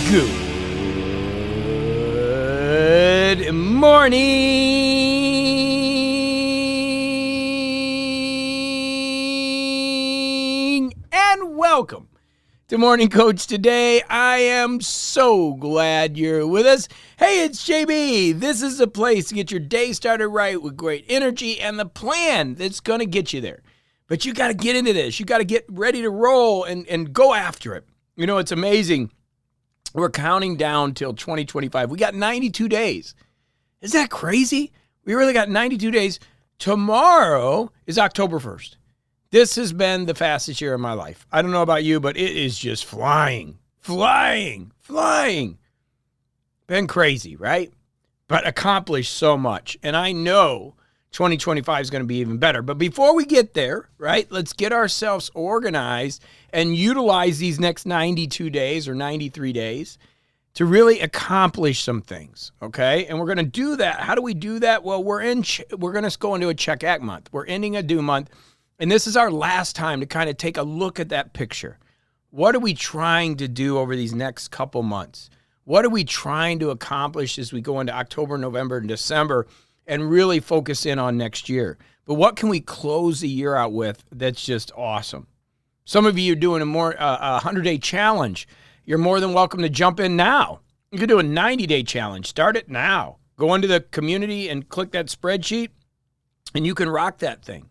Good morning and welcome to Morning Coach today. I am so glad you're with us. Hey, it's JB. This is a place to get your day started right with great energy and the plan that's going to get you there. But you got to get into this. You got to get ready to roll and go after it. You know, it's amazing. We're counting down till 2025. We got 92 days. Is that crazy? We really got 92 days. Tomorrow is October 1st. This has been the fastest year of my life. I don't know about you, but it is just flying. Been crazy, right? But accomplished so much. And I know 2025 is going to be even better. But before we get there, right, let's get ourselves organized and utilize these next 92 days or 93 days to really accomplish some things, okay? And we're going to do that. How do we do that? Well, we're going to go into a check act month. We're ending a do month, and this is our last time to kind of take a look at that picture. What are we trying to do over these next couple months? What are we trying to accomplish as we go into October, November, and December and really focus in on next year? But what can we close the year out with that's just awesome? Some of you are doing a 100-day challenge. You're more than welcome to jump in now. You can do a 90-day challenge. Start it now. Go into the community and click that spreadsheet, and you can rock that thing,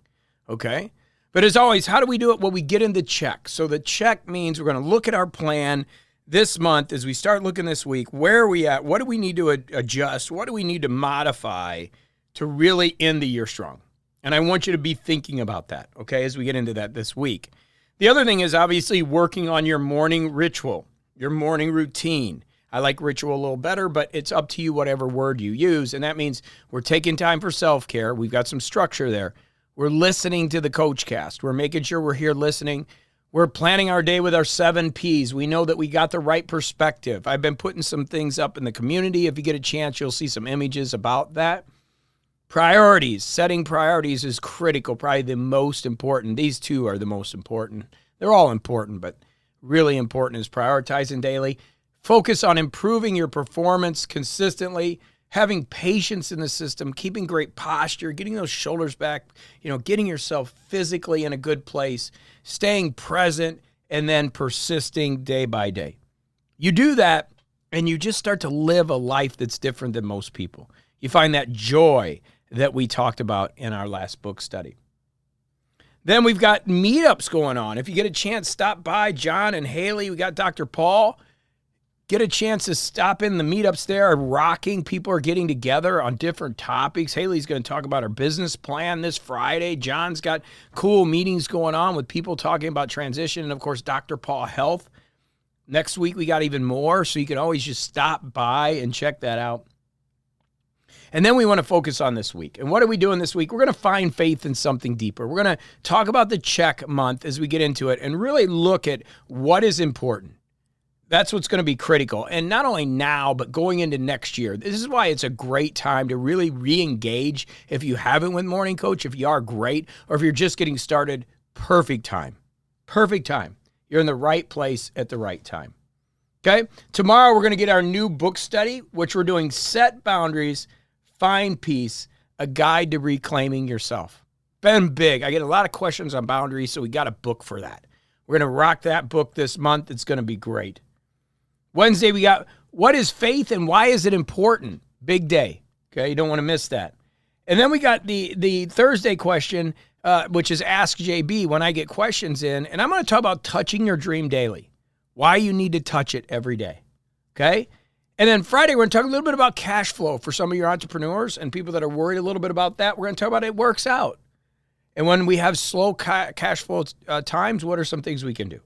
okay? But as always, how do we do it? Well, we get into check. So the check means we're going to look at our plan this month as we start looking this week. Where are we at? What do we need to adjust? What do we need to modify to really end the year strong? And I want you to be thinking about that, okay, as we get into that this week. The other thing is obviously working on your morning ritual, your morning routine. I like ritual a little better, but it's up to you whatever word you use. And that means we're taking time for self-care. We've got some structure there. We're listening to the Coach Cast. We're making sure we're here listening. We're planning our day with our 7 Ps. We know that we got the right perspective. I've been putting some things up in the community. If you get a chance, you'll see some images about that. Priorities. Setting priorities is critical, probably the most important. These two are the most important. They're all important, but really important is prioritizing daily. Focus on improving your performance consistently, having patience in the system, keeping great posture, getting those shoulders back, getting yourself physically in a good place, staying present, and then persisting day by day. You do that, and you just start to live a life that's different than most people. You find that joy that we talked about in our last book study. Then we've got meetups going on. If you get a chance, stop by John and Haley. We got Dr. Paul. Get a chance to stop in the meetups there. Rocking. People are getting together on different topics. Haley's going to talk about her business plan this Friday. John's got cool meetings going on with people talking about transition. And, of course, Dr. Paul Health. Next week, we got even more, so you can always just stop by and check that out. And then we want to focus on this week. And what are we doing this week? We're going to find faith in something deeper. We're going to talk about the check month as we get into it and really look at what is important. That's what's going to be critical. And not only now, but going into next year. This is why it's a great time to really re-engage. If you haven't with Morning Coach, if you are, great. Or if you're just getting started, perfect time. Perfect time. You're in the right place at the right time. Okay? Tomorrow, we're going to get our new book study, which we're doing Set Boundaries, Find Peace, a guide to reclaiming yourself. Been big. I get a lot of questions on boundaries, so we got a book for that. We're going to rock that book this month. It's going to be great. Wednesday, we got what is faith and why is it important? Big day. Okay, you don't want to miss that. And then we got the Thursday question, which is Ask JB when I get questions in. And I'm going to talk about touching your dream daily. Why you need to touch it every day. Okay? And then Friday, we're going to talk a little bit about cash flow for some of your entrepreneurs and people that are worried a little bit about that. We're going to talk about it works out. And when we have slow cash flow times, what are some things we can do?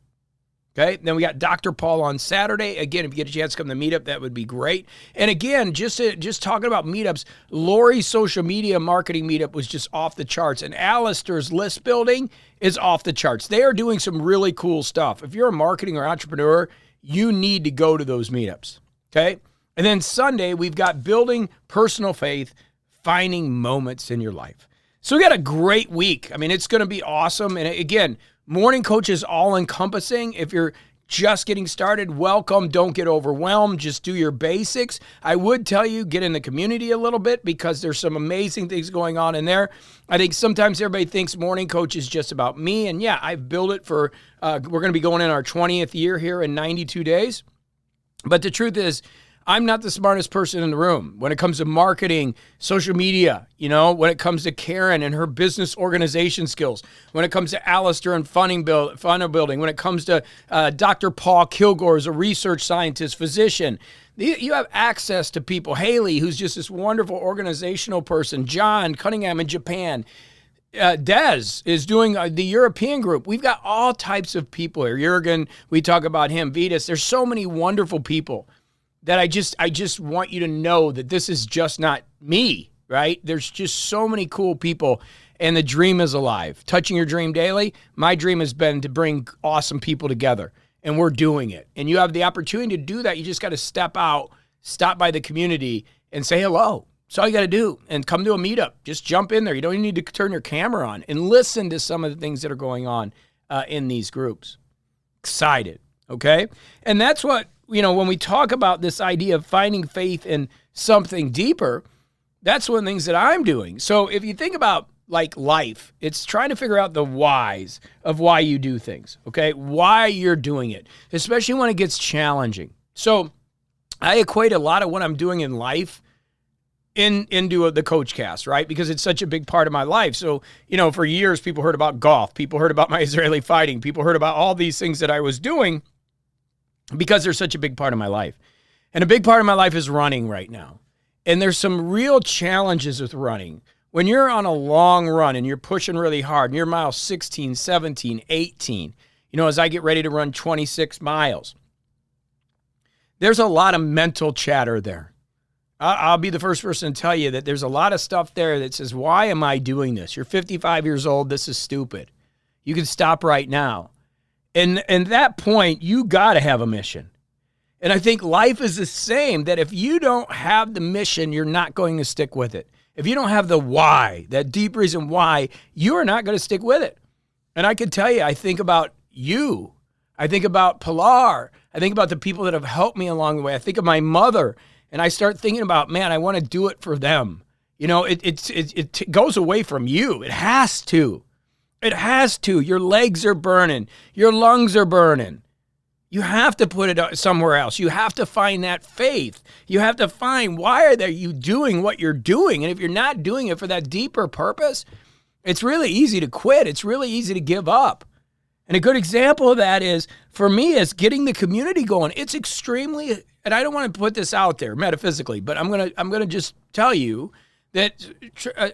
Okay, then we got Dr. Paul on Saturday. Again, if you get a chance to come to the meetup, that would be great. And again, just talking about meetups, Lori's social media marketing meetup was just off the charts. And Alistair's list building is off the charts. They are doing some really cool stuff. If you're a marketing or entrepreneur, you need to go to those meetups. Okay? And then Sunday, we've got building personal faith, finding moments in your life. So we got a great week. I mean, it's going to be awesome. And again, Morning Coach is all-encompassing. If you're just getting started, welcome. Don't get overwhelmed. Just do your basics. I would tell you, get in the community a little bit because there's some amazing things going on in there. I think sometimes everybody thinks Morning Coach is just about me. And yeah, I've built it for, we're going to be going in our 20th year here in 92 days. But the truth is, I'm not the smartest person in the room when it comes to marketing, social media, when it comes to Karen and her business organization skills, when it comes to Alistair and funnel building, when it comes to Dr. Paul Kilgore as a research scientist, physician. You have access to people. Haley, who's just this wonderful organizational person. John Cunningham in Japan. Des is doing the European group. We've got all types of people here. Jurgen, we talk about him. Vitas, there's so many wonderful people that I just want you to know that this is just not me, right? There's just so many cool people, and the dream is alive. Touching your dream daily, my dream has been to bring awesome people together, and we're doing it. And you have the opportunity to do that. You just got to step out, stop by the community, and say hello. That's all you got to do, and come to a meetup. Just jump in there. You don't even need to turn your camera on, and listen to some of the things that are going on in these groups. Excited, okay? And that's what, when we talk about this idea of finding faith in something deeper, that's one of the things that I'm doing. So if you think about like life, it's trying to figure out the whys of why you do things, okay? Why you're doing it, especially when it gets challenging. So I equate a lot of what I'm doing in life into the Coach Cast, right? Because it's such a big part of my life. So, for years, people heard about golf. People heard about my Israeli fighting. People heard about all these things that I was doing because they're such a big part of my life. And a big part of my life is running right now. And there's some real challenges with running. When you're on a long run and you're pushing really hard, and you're mile 16, 17, 18, as I get ready to run 26 miles, there's a lot of mental chatter there. I'll be the first person to tell you that there's a lot of stuff there that says, why am I doing this? You're 55 years old. This is stupid. You can stop right now. And at that point, you got to have a mission. And I think life is the same, that if you don't have the mission, you're not going to stick with it. If you don't have the why, that deep reason why, you are not going to stick with it. And I can tell you, I think about you. I think about Pilar. I think about the people that have helped me along the way. I think of my mother. And I start thinking about, man, I want to do it for them. It goes away from you. It has to. It has to. Your legs are burning. Your lungs are burning. You have to put it somewhere else. You have to find that faith. You have to find, why are you doing what you're doing? And if you're not doing it for that deeper purpose, it's really easy to quit. It's really easy to give up. And a good example of that is, for me, is getting the community going. It's extremely, and I don't want to put this out there metaphysically, but I'm gonna just tell you that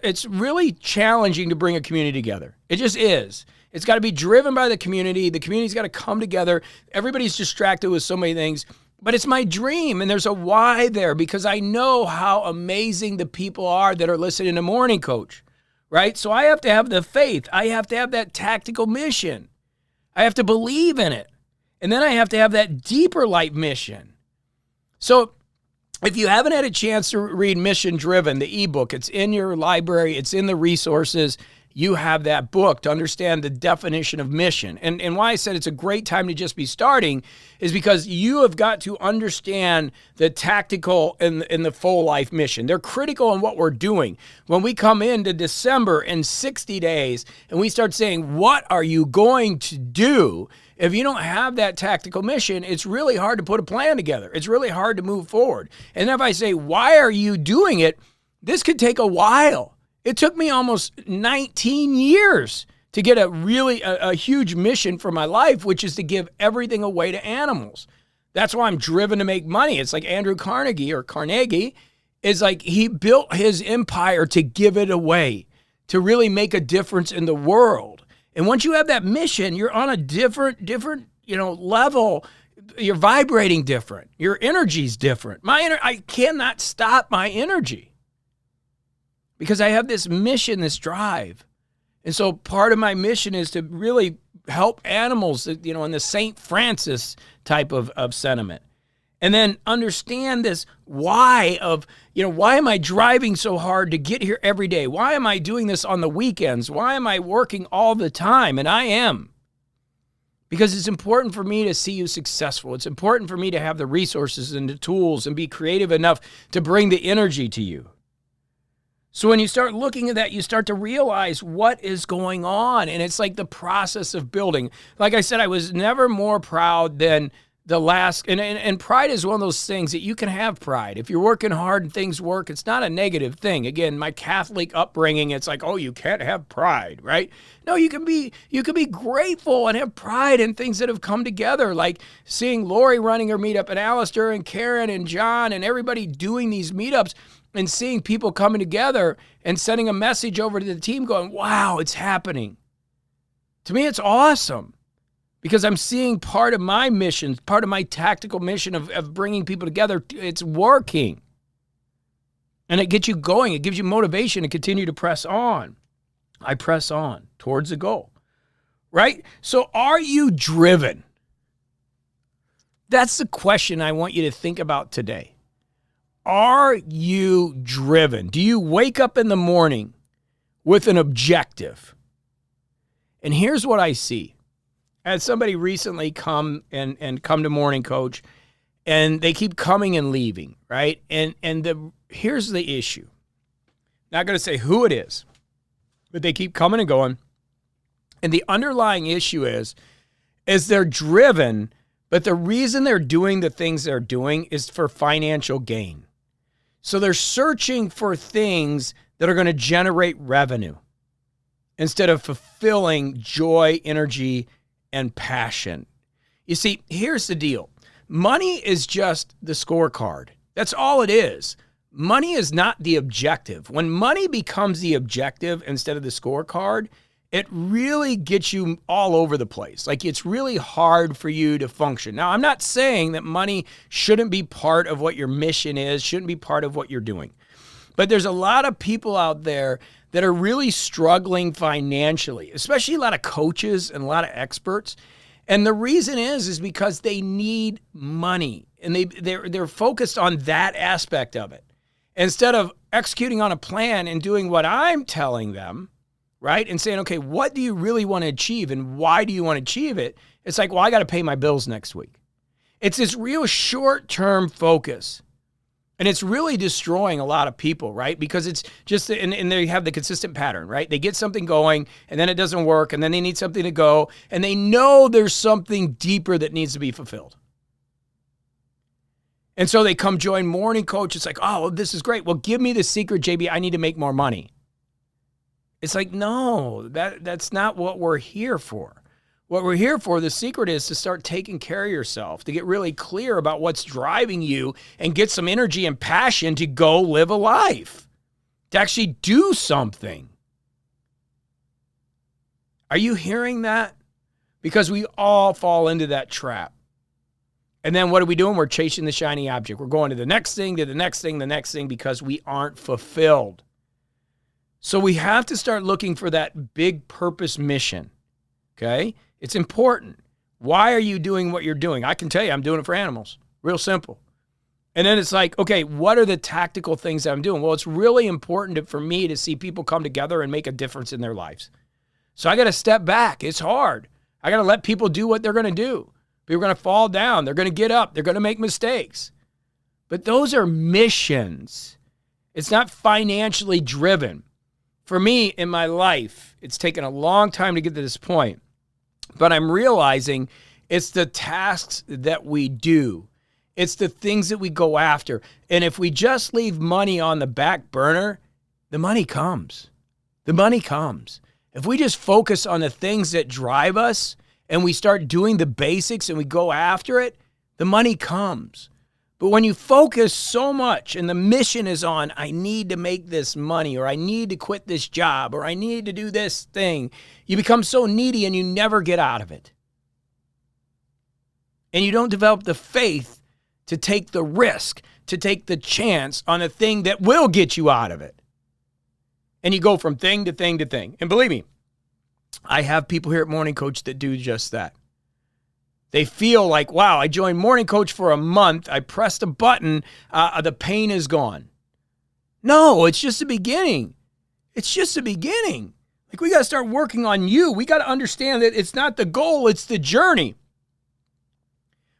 it's really challenging to bring a community together. It just is. It's got to be driven by the community. The community's got to come together. Everybody's distracted with so many things, but it's my dream, and there's a why there, because I know how amazing the people are that are listening to Morning Coach, right? So I have to have the faith. I have to have that tactical mission. I have to believe in it. And then I have to have that deeper life mission. So if you haven't had a chance to read Mission Driven, the ebook, it's in your library, it's in the resources. You have that book to understand the definition of mission. And why I said it's a great time to just be starting is because you have got to understand the tactical and the full life mission. They're critical in what we're doing. When we come into December in 60 days and we start saying, what are you going to do? If you don't have that tactical mission, it's really hard to put a plan together. It's really hard to move forward. And if I say, why are you doing it? This could take a while. It took me almost 19 years to get a huge mission for my life, which is to give everything away to animals. That's why I'm driven to make money. It's like Andrew Carnegie is like, he built his empire to give it away, to really make a difference in the world. And once you have that mission, you're on a different, level. You're vibrating different. Your energy's different. I cannot stop my energy because I have this mission, this drive. And so part of my mission is to really help animals, in the St. Francis type of sentiment. And then understand this why of, why am I driving so hard to get here every day? Why am I doing this on the weekends? Why am I working all the time? And I am. because it's important for me to see you successful. It's important for me to have the resources and the tools and be creative enough to bring the energy to you. So when you start looking at that, you start to realize what is going on. And it's like the process of building. Like I said, I was never more proud than the last, and pride is one of those things that you can have pride. If you're working hard and things work, it's not a negative thing. Again, my Catholic upbringing, it's like, oh, you can't have pride, right? No, you can be grateful and have pride in things that have come together, like seeing Lori running her meetup and Alistair and Karen and John and everybody doing these meetups and seeing people coming together and sending a message over to the team going, wow, it's happening. To me, it's awesome. Because I'm seeing part of my mission, part of my tactical mission of bringing people together, it's working. And it gets you going. It gives you motivation to continue to press on. I press on towards the goal, right? So are you driven? That's the question I want you to think about today. Are you driven? Do you wake up in the morning with an objective? And here's what I see. I had somebody recently come to MorningCoach, and they keep coming and leaving, right? And here's the issue. Not going to say who it is, but they keep coming and going. And the underlying issue is they're driven, but the reason they're doing the things they're doing is for financial gain. So they're searching for things that are going to generate revenue instead of fulfilling joy, energy, and passion. You see, here's the deal. Money is just the scorecard. That's all it is. Money is not the objective. When money becomes the objective instead of the scorecard, it really gets you all over the place. Like, it's really hard for you to function. Now, I'm not saying that money shouldn't be part of what your mission is, shouldn't be part of what you're doing. But there's a lot of people out there that are really struggling financially, especially a lot of coaches and a lot of experts. And the reason is because they need money, and they're focused on that aspect of it. Instead of executing on a plan and doing what I'm telling them, right? And saying, okay, what do you really want to achieve and why do you want to achieve it? It's like, well, I got to pay my bills next week. It's this real short-term focus. And it's really destroying a lot of people, right? Because it's just, and they have the consistent pattern, right? They get something going, and then it doesn't work, and then they need something to go, and they know there's something deeper that needs to be fulfilled. And so they come join MorningCoach. It's like, oh, this is great. Well, give me the secret, JB. I need to make more money. It's like, no, that's not what we're here for. What we're here for, the secret is to start taking care of yourself, to get really clear about what's driving you and get some energy and passion to go live a life, to actually do something. Are you hearing that? Because we all fall into that trap. And then what are we doing? We're chasing the shiny object. We're going to the next thing, to the next thing, the next thing, because we aren't fulfilled. So we have to start looking for that big purpose mission, okay? It's important. Why are you doing what you're doing? I can tell you, I'm doing it for animals. Real simple. And then it's like, okay, what are the tactical things that I'm doing? Well, it's really important for me to see people come together and make a difference in their lives. So I got to step back. It's hard. I got to let people do what they're going to do. People are going to fall down. They're going to get up. They're going to make mistakes. But those are missions. It's not financially driven. For me, in my life, it's taken a long time to get to this point. But I'm realizing it's the tasks that we do. It's the things that we go after. And if we just leave money on the back burner, the money comes. The money comes. If we just focus on the things that drive us and we start doing the basics and we go after it, the money comes. But when you focus so much and the mission is on, I need to make this money, or I need to quit this job, or I need to do this thing, you become so needy and you never get out of it. And you don't develop the faith to take the risk, to take the chance on a thing that will get you out of it. And you go from thing to thing to thing. And believe me, I have people here at MorningCoach that do just that. They feel like, wow, I joined MorningCoach for a month. I pressed a button. The pain is gone. No, it's just the beginning. It's just the beginning. Like, we got to start working on you. We got to understand that it's not the goal, it's the journey.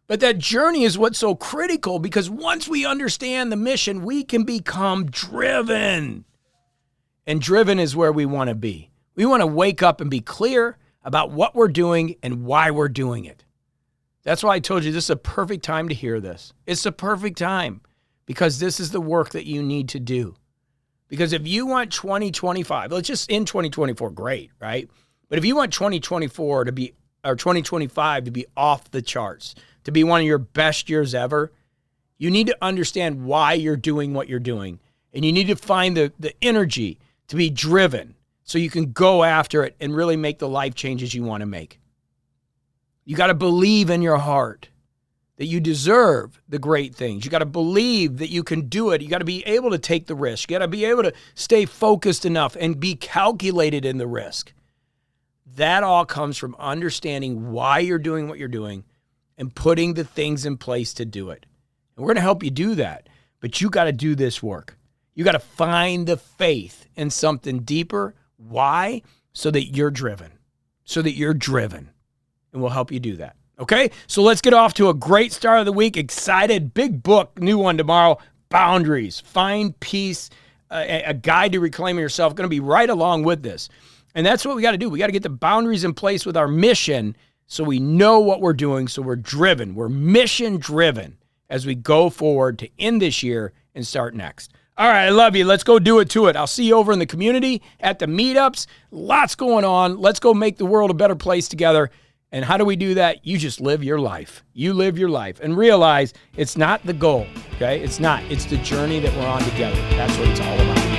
But that journey is what's so critical, because once we understand the mission, we can become driven. And driven is where we want to be. We want to wake up and be clear about what we're doing and why we're doing it. That's why I told you this is a perfect time to hear this. It's the perfect time, because this is the work that you need to do. Because if you want 2025, let's just end 2024, great, right? But if you want 2024 to be, or 2025 to be off the charts, to be one of your best years ever, you need to understand why you're doing what you're doing. And you need to find the energy to be driven so you can go after it and really make the life changes you want to make. You got to believe in your heart that you deserve the great things. You got to believe that you can do it. You got to be able to take the risk. You got to be able to stay focused enough and be calculated in the risk. That all comes from understanding why you're doing what you're doing and putting the things in place to do it. And we're going to help you do that. But you got to do this work. You got to find the faith in something deeper. Why? So that you're driven. So that you're driven. And we'll help you do that. Okay? So let's get off to a great start of the week. Excited. Big book. New one tomorrow. Boundaries. Find peace. A guide to reclaiming yourself. Going to be right along with this. And that's what we got to do. We got to get the boundaries in place with our mission so we know what we're doing, so we're driven. We're mission driven as we go forward to end this year and start next. All right, I love you. Let's go do it to it. I'll see you over in the community at the meetups. Lots going on. Let's go make the world a better place together. And how do we do that? You just live your life. You live your life and realize it's not the goal, okay? It's not. It's the journey that we're on together. That's what it's all about.